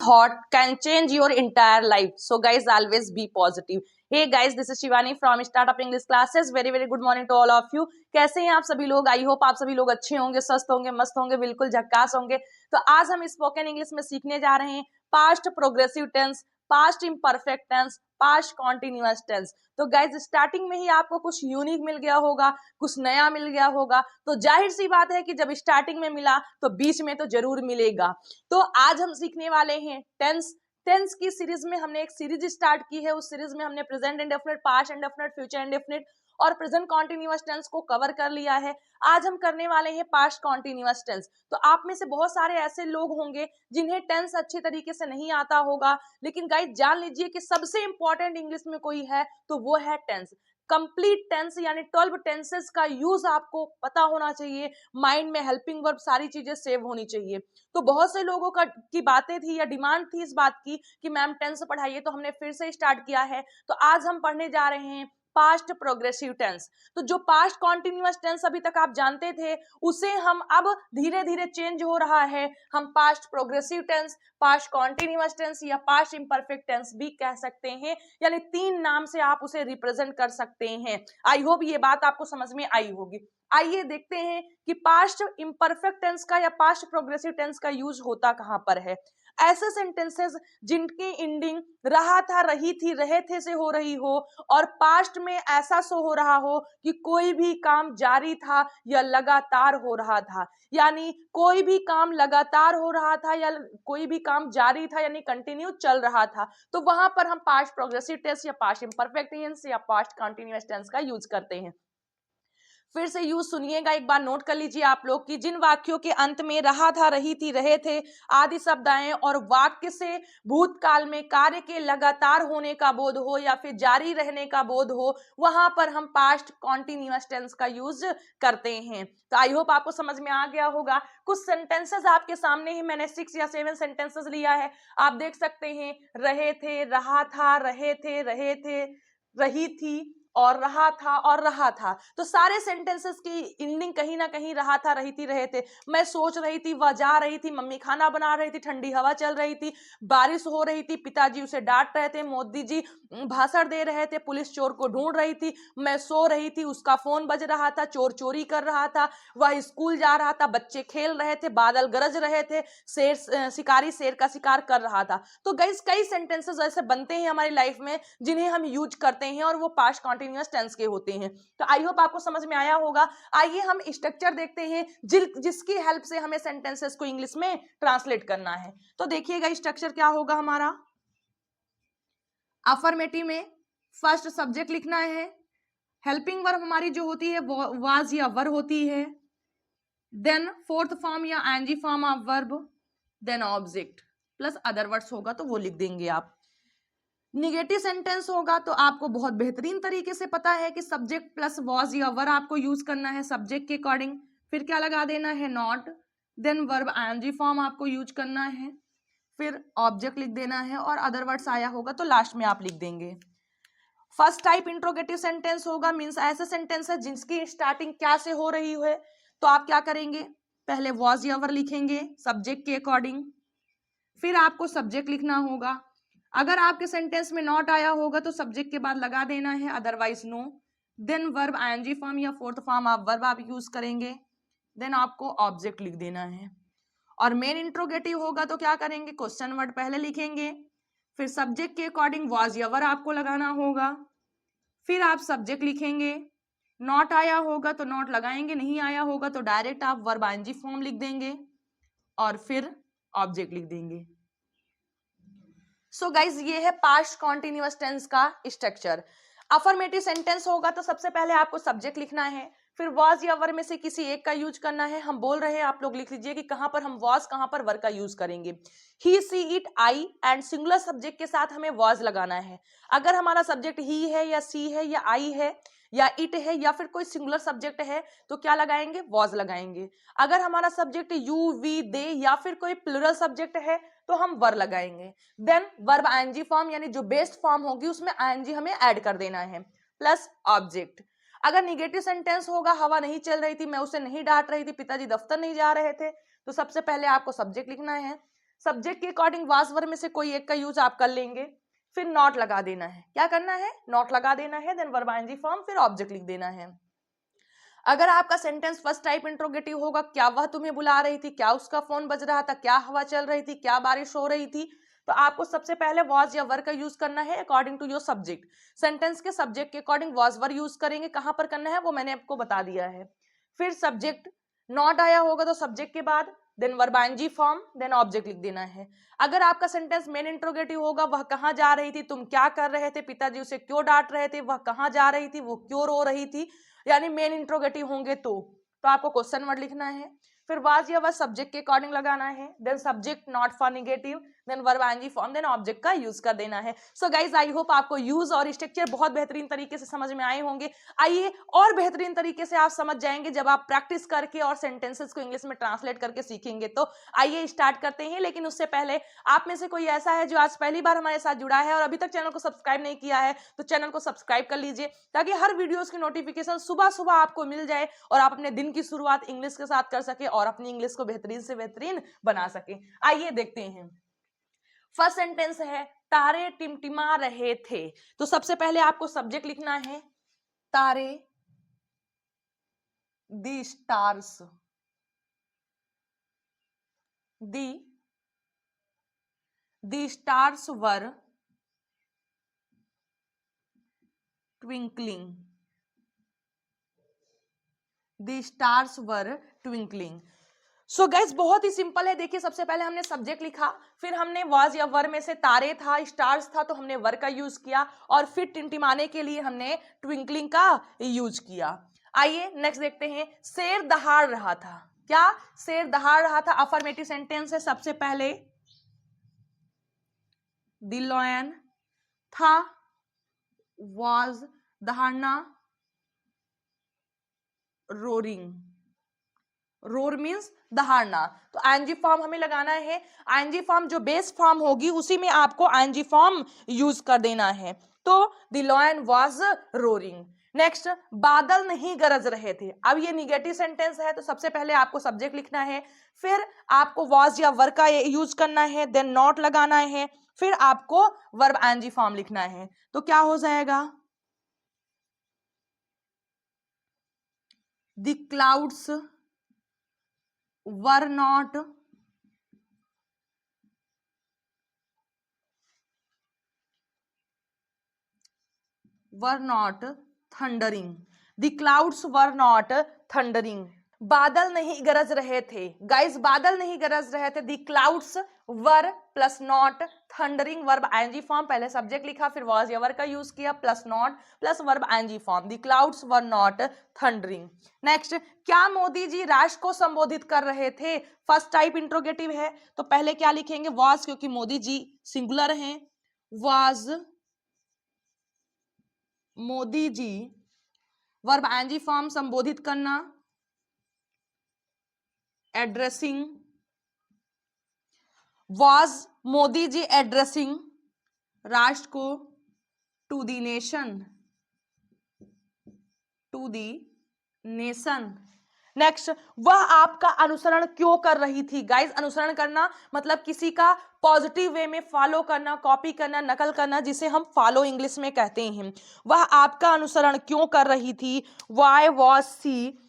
thought can change your entire life. So guys, always be positive. Hey guys, this is Shivani from Startup English Classes. Very very good morning to all of you. कैसे हैं आप सभी लोग? I hope आप सभी लोग अच्छे होंगे, स्वस्थ होंगे, मस्त होंगे, बिल्कुल झक्कास होंगे। तो आज हम स्पोकन इंग्लिश में सीखने जा रहे हैं past progressive tense, past imperfect tense, past continuous tense. तो गाइज स्टार्टिंग में ही आपको कुछ यूनिक मिल गया होगा, कुछ नया मिल गया होगा, तो जाहिर सी बात है कि जब स्टार्टिंग में मिला तो बीच में तो जरूर मिलेगा। तो आज हम सीखने वाले हैं टेंस। टेंस की सीरीज में हमने एक सीरीज स्टार्ट की है। उस सीरीज में हमने present indefinite, past indefinite, future indefinite और प्रेजेंट कॉन्टिन्यूअस टेंस को कवर कर लिया है। आज हम करने वाले हैं पास्ट कॉन्टिन्यूअस टेंस। तो आप में से बहुत सारे ऐसे लोग होंगे जिन्हें टेंस अच्छे तरीके से नहीं आता होगा, लेकिन गाइस जान लीजिए कि सबसे इंपॉर्टेंट इंग्लिश में कोई है तो वो है टेंस। कंप्लीट टेंस यानी 12 टेंसेस का यूज आपको पता होना चाहिए। माइंड में हेल्पिंग वर्ब सारी चीजें सेव होनी चाहिए। तो बहुत से लोगों की बातें थी या डिमांड थी इस बात की कि मैम टेंस पढ़ाइए, तो हमने फिर से स्टार्ट किया है। तो आज हम पढ़ने जा रहे हैं पास्ट प्रोग्रेसिव टेंस। तो जो पास्ट कॉन्टिन्यूअस टेंस अभी तक आप जानते थे उसे हम अब धीरे धीरे चेंज हो रहा है। हम past progressive tense, past continuous tense या पास्ट इम्परफेक्ट टेंस भी कह सकते हैं, यानी 3 नाम से आप उसे रिप्रेजेंट कर सकते हैं। आई होप ये बात आपको समझ में आई होगी। आइए देखते हैं कि पास्ट इम्परफेक्ट टेंस का या पास्ट प्रोग्रेसिव टेंस का यूज होता कहां पर है। ऐसे सेंटेंसेस जिनकी एंडिंग रहा था, रही थी, रहे थे से हो रही हो और पास्ट में ऐसा शो हो रहा हो कि कोई भी काम जारी था या लगातार हो रहा था, यानी कोई भी काम लगातार हो रहा था या कोई भी काम जारी था यानी कंटिन्यू चल रहा था, तो वहां पर हम पास्ट प्रोग्रेसिव टेंस या पास्ट इम्परफेक्ट टेंस या पास्ट कंटिन्यूअस टेंस का यूज करते हैं। फिर से यूज सुनिएगा, एक बार नोट कर लीजिए आप लोग कि जिन वाक्यों के अंत में रहा था, रही थी, रहे थे आदि शब्द आए और वाक्य से भूतकाल में कार्य के लगातार होने का बोध हो या फिर जारी रहने का बोध हो, वहां पर हम पास्ट कॉन्टिन्यूअस टेंस का यूज करते हैं। तो आई होप आपको समझ में आ गया होगा। कुछ सेंटेंसेस आपके सामने ही मैंने 6 या 7 सेंटेंसेस लिया है, आप देख सकते हैं। रहे थे, रहा था, रहे थे, रही थी और रहा था और रहा था। तो सारे सेंटेंसेस की एंडिंग कहीं ना कहीं रहा था, रही थी, रहे थे। मैं सोच रही थी, वह जा रही थी, मम्मी खाना बना रही थी, ठंडी हवा चल रही थी, बारिश हो रही थी, पिताजी उसे डांट रहे थे, मोदी जी भाषण दे रहे थे, पुलिस चोर को ढूंढ रही थी, मैं सो रही थी, उसका फोन बज रहा था, चोर चोरी कर रहा था, वह स्कूल जा रहा था, बच्चे खेल रहे थे, बादल गरज रहे थे, शिकारी शेर का शिकार कर रहा था। तो गाइस कई सेंटेंसेस ऐसे बनते हैं हमारी लाइफ में जिन्हें हम यूज करते हैं और वो पास्ट कॉन्टिन्यूअस टेंस के होते हैं। तो आई होप आपको समझ में आया होगा। आइए हम स्ट्रक्चर देखते हैं जिसकी हेल्प से हमें सेंटेंसेस को इंग्लिश में ट्रांसलेट करना है। तो देखिएगा स्ट्रक्चर क्या होगा हमारा। अफर्मेटिव में फर्स्ट सब्जेक्ट लिखना है, हेल्पिंग वर्ब हमारी जो होती है वो वाज या वर होती है, देन फोर्थ फॉर्म या ING form of verb, then object plus other words होगा तो वो लिख देंगे आप। निगेटिव सेंटेंस होगा तो आपको बहुत बेहतरीन तरीके से पता है कि सब्जेक्ट प्लस वॉज या वर आपको यूज करना है सब्जेक्ट के अकॉर्डिंग। फिर क्या लगा देना है, not, then verb ING form आपको यूज करना है, फिर ऑब्जेक्ट लिख देना है और अदर वर्ड्स आया होगा तो लास्ट में आप लिख देंगे। फर्स्ट टाइप इंट्रोगेटिव सेंटेंस होगा, मीन्स ऐसे सेंटेंस है जिसकी स्टार्टिंग क्या से हो रही है। तो आप क्या करेंगे, पहले वॉज या वर लिखेंगे सब्जेक्ट के अकॉर्डिंग, फिर आपको सब्जेक्ट लिखना होगा। अगर आपके सेंटेंस में नॉट आया होगा तो सब्जेक्ट के बाद लगा देना है, otherwise no. Then verb ING form या फोर्थ फॉर्म आप वर्ब आप यूज करेंगे, देन आपको ऑब्जेक्ट लिख देना है। और मेन इंट्रोगेटिव होगा तो क्या करेंगे, क्वेश्चन वर्ड पहले लिखेंगे, फिर सब्जेक्ट के अकॉर्डिंग वॉज या वर आपको लगाना होगा, फिर आप सब्जेक्ट लिखेंगे। नॉट आया होगा तो नॉट लगाएंगे, नहीं आया होगा तो डायरेक्ट आप वर्ब आईएनजी फॉर्म लिख देंगे और फिर ऑब्जेक्ट लिख देंगे। सो गाइज ये है पास्ट कॉन्टिन्यूअस टेंस का स्ट्रक्चर। अफर्मेटिव सेंटेंस होगा तो सबसे पहले आपको सब्जेक्ट लिखना है, फिर वॉज या वर में से किसी एक का यूज करना है। हम बोल रहे हैं, आप लोग लिख लीजिए कि कहां पर हम वॉज, कहां पर वर का यूज करेंगे। He, she, it, I and singular subject के साथ हमें वॉज लगाना है। अगर हमारा सब्जेक्ट ही है या सी है या आई है या इट है या फिर कोई सिंगुलर सब्जेक्ट है तो क्या लगाएंगे, वॉज लगाएंगे। अगर हमारा सब्जेक्ट यू, वी, दे या फिर कोई प्लूरल सब्जेक्ट है तो हम वर लगाएंगे। देन वर्ब आईएनजी फॉर्म यानी जो बेस्ट फॉर्म होगी उसमें आईएनजी हमें ऐड कर देना है प्लस ऑब्जेक्ट। अगर निगेटिव सेंटेंस होगा, हवा नहीं चल रही थी, मैं उसे नहीं डांट रही थी, पिताजी दफ्तर नहीं जा रहे थे, तो सबसे पहले आपको सब्जेक्ट लिखना है, सब्जेक्ट के अकॉर्डिंग वाज वर्ब में से कोई एक का यूज आप कर लेंगे, फिर नॉट लगा देना है। क्या करना है? नॉट लगा देना है, देन वर्ब आईएनजी फॉर्म, फिर ऑब्जेक्ट लिख देना है। अगर आपका सेंटेंस फर्स्ट टाइप इंट्रोगेटिव होगा, क्या वह तुम्हें बुला रही थी, क्या उसका फोन बज रहा था, क्या हवा चल रही थी, क्या बारिश हो रही थी, तो आपको सबसे पहले वॉज या वर का यूज करना है according to your subject. Sentence के सब्जेक्ट के अकॉर्डिंग वॉज वर यूज करेंगे, कहां पर करना है वो मैंने आपको बता दिया है। फिर सब्जेक्ट नॉट आया होगा तो सब्जेक्ट के बाद then verb ING form, then object लिख देना है। अगर आपका सेंटेंस मेन इंट्रोगेटिव होगा, वह कहां जा रही थी, तुम क्या कर रहे थे, पिताजी उसे क्यों डांट रहे थे, वह कहां जा रही थी, वो क्यों रो रही थी, यानी मेन इंट्रोगेटिव होंगे तो आपको क्वेश्चन वर्ड लिखना है। फिर वाज या वह सब्जेक्ट के अकॉर्डिंग लगाना है, then subject not for negative, then verb ING form, then object का यूज कर देना है। सो गाइज आई होप आपको यूज और स्ट्रक्चर बहुत बेहतरीन तरीके से समझ में आए होंगे। आइए और बेहतरीन तरीके से आप समझ जाएंगे जब आप प्रैक्टिस करके और सेंटेंसेस को इंग्लिश में ट्रांसलेट करके सीखेंगे। तो आइए स्टार्ट करते हैं, लेकिन उससे पहले आप में से कोई ऐसा है जो आज पहली बार हमारे साथ जुड़ा है और अभी तक चैनल को सब्सक्राइब नहीं किया है, तो चैनल को सब्सक्राइब कर लीजिए ताकि हर वीडियोस की नोटिफिकेशन सुबह सुबह आपको मिल जाए और आप अपने दिन की शुरुआत इंग्लिश के साथ कर सके और अपनी इंग्लिश को बेहतरीन से बेहतरीन बना सके। आइए देखते हैं। फर्स्ट सेंटेंस है तारे टिमटिमा रहे थे, तो सबसे पहले आपको सब्जेक्ट लिखना है तारे, the stars, the stars were twinkling, the stars were twinkling. So guys बहुत ही सिंपल है। देखिए सबसे पहले हमने सब्जेक्ट लिखा, फिर हमने वाज या वर में से तारे था, स्टार्स था, तो हमने वर का यूज किया और फिर टिमटिमाने के लिए हमने ट्विंकलिंग का यूज किया। आइए नेक्स्ट देखते हैं। शेर दहाड़ रहा था, क्या शेर दहाड़ रहा था? अफर्मेटिव सेंटेंस है। सबसे पहले द लायन था, वाज दहाड़ना, रोरिंग, रोर मीन्स दहाड़ना, तो आईएनजी फॉर्म हमें लगाना है। आईएनजी फॉर्म जो बेस फॉर्म होगी उसी में आपको आईएनजी फॉर्म यूज कर देना है। तो the lion was roaring. Next, बादल नहीं गरज रहे थे। अब ये निगेटिव सेंटेंस है, तो सबसे पहले आपको सब्जेक्ट लिखना है, फिर आपको वाज या वर का यूज करना है, देन नॉट लगाना है, फिर आपको वर्ब आईएनजी फॉर्म लिखना है। तो क्या हो जाएगा? The clouds were not thundering, the clouds were not thundering, बादल नहीं गरज रहे थे। गाइस बादल नहीं गरज रहे थे, the clouds were plus not thundering, verb ING form, पहले सब्जेक्ट लिखा फिर वाज या वर का यूज किया, plus not plus verb ING form, the clouds were not thundering. Next, क्या मोदी जी राष्ट्र को संबोधित कर रहे थे? फर्स्ट टाइप इंट्रोगेटिव है, तो पहले क्या लिखेंगे? वाज, क्योंकि मोदी जी सिंगुलर हैं, was Modi ji, verb ING form संबोधित करना, addressing, was Modi ji addressing राष्ट्र को, to the nation, to the nation. Next, वह आपका अनुसरण क्यों कर रही थी? गाइस अनुसरण करना मतलब किसी का पॉजिटिव वे में फॉलो करना, कॉपी करना, नकल करना, जिसे हम फॉलो इंग्लिश में कहते हैं। वह आपका अनुसरण क्यों कर रही थी? वाई वॉज सी,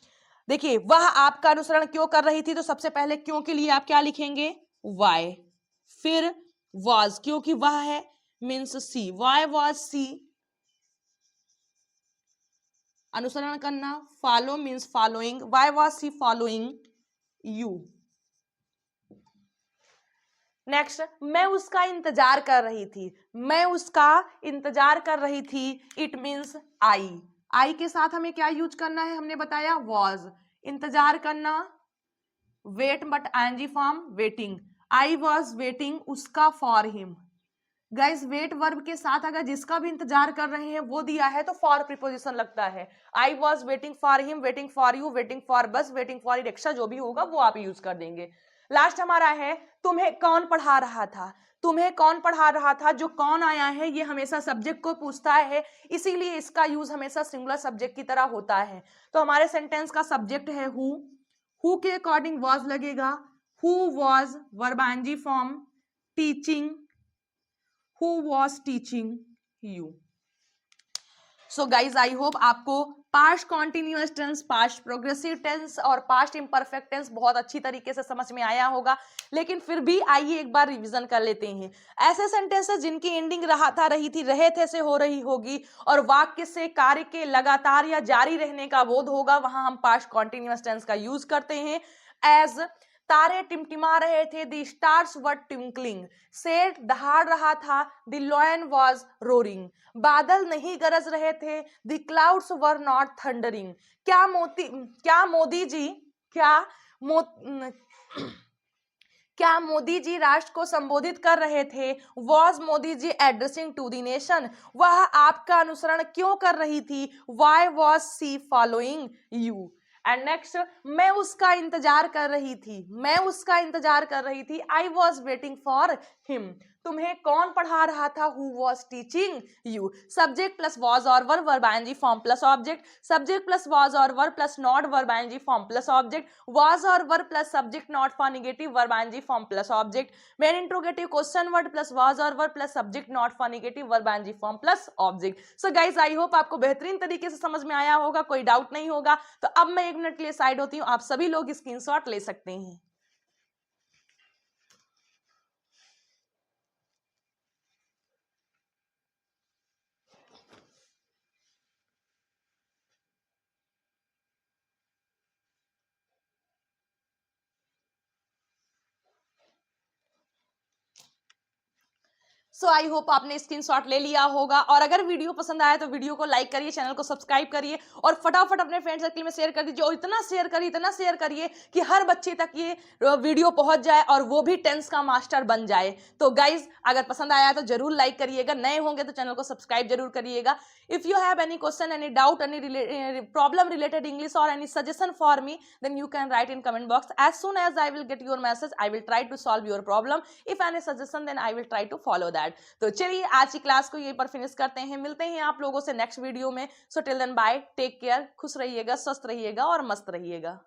देखिए वह आपका अनुसरण क्यों कर रही थी, तो सबसे पहले क्यों के लिए आप क्या लिखेंगे? वाई, फिर वाज, क्योंकि वह है means she, why was she, अनुसरण करना, follow means following, why was she following you. Next, मैं उसका इंतजार कर रही थी, मैं उसका इंतजार कर रही थी, इट मीन्स आई, आई के साथ हमें क्या यूज करना है? हमने बताया वॉज, इंतजार करना, wait but ING form waiting, I was waiting उसका for him. Guys wait verb के साथ अगर जिसका भी इंतजार कर रहे हैं वो दिया है तो फॉर प्रीपोजिशन लगता है। आई was waiting for him, waiting for you, waiting for बस, वेटिंग फॉर रिक्शा, जो भी होगा वो आप यूज कर देंगे। लास्ट हमारा है तुम्हें कौन पढ़ा रहा था। तुम्हें कौन पढ़ा रहा था, जो कौन आया है ये हमेशा सब्जेक्ट को पूछता है, इसीलिए इसका यूज हमेशा सिंगुलर सब्जेक्ट की तरह होता है। तो हमारे सेंटेंस का सब्जेक्ट है हु के अकॉर्डिंग वॉज लगेगा, Who was Verbanji from teaching? Who was teaching you? So guys I hope आपको past continuous tense, past progressive tense और पास्ट इम्परफेक्ट टेंस बहुत अच्छी तरीके से समझ में आया होगा। लेकिन फिर भी आइए एक बार रिवीजन कर लेते हैं। ऐसे सेंटेंसेस जिनकी एंडिंग रही थी, रहे थे से हो रही होगी और वाक्य से कार्य के लगातार या जारी रहने का बोध होगा, वहां हम पास्ट कॉन्टिन्यूअस टेंस का यूज करते हैं। एज तारे टिमटिमा रहे थे, द स्टार्स वर ट्विंकलिंग। शेर दहाड़ रहा था, द लॉयन वॉज रोरिंग। बादल नहीं गरज रहे थे, the clouds were not thundering. क्या मोदी जी राष्ट्र को संबोधित कर रहे थे? Was Modi ji addressing to the nation? वह आपका अनुसरण क्यों कर रही थी? Why was she following you? And next, मैं उसका इंतजार कर रही थी। I was waiting for him. तुम्हें कौन पढ़ा रहा था? Who was teaching you? Subject plus was और verb, verb ING form plus object. Subject plus was और verb plus not, verb ING form plus object. Was और verb plus subject not for negative, verb ING form plus object. Main interrogative question word plus was और verb plus subject not for negative, verb ING form plus object. So guys I hope आपको बेहतरीन तरीके से समझ में आया होगा, कोई डाउट नहीं होगा। तो अब मैं 1 मिनट के लिए साइड होती हूँ, आप सभी लोग स्क्रीनशॉट ले सकते हैं। सो आई होप आपने स्क्रीनशॉट ले लिया होगा, और अगर वीडियो पसंद आया तो वीडियो को लाइक करिए, चैनल को सब्सक्राइब करिए और फटाफट अपने फ्रेंड सर्कल में शेयर कर दीजिए, और इतना शेयर करिए कि हर बच्चे तक ये वीडियो पहुंच जाए और वो भी टेंस का मास्टर बन जाए। तो गाइज अगर पसंद आया तो जरूर लाइक करिएगा, नए होंगे तो चैनल को सब्सक्राइब जरूर करिएगा। If you have any question, any doubt, any problem related English और any suggestion for me, then you can write in comment box. As soon as I will get your message, I will try to solve your problem. If any suggestion, then I will try to follow that. तो चलिए आज की class को यहीं पर finish करते हैं, मिलते हैं आप लोगों से नेक्स्ट वीडियो में। So till then bye, take care, खुश रहिएगा, स्वस्थ रहिएगा और मस्त रहिएगा।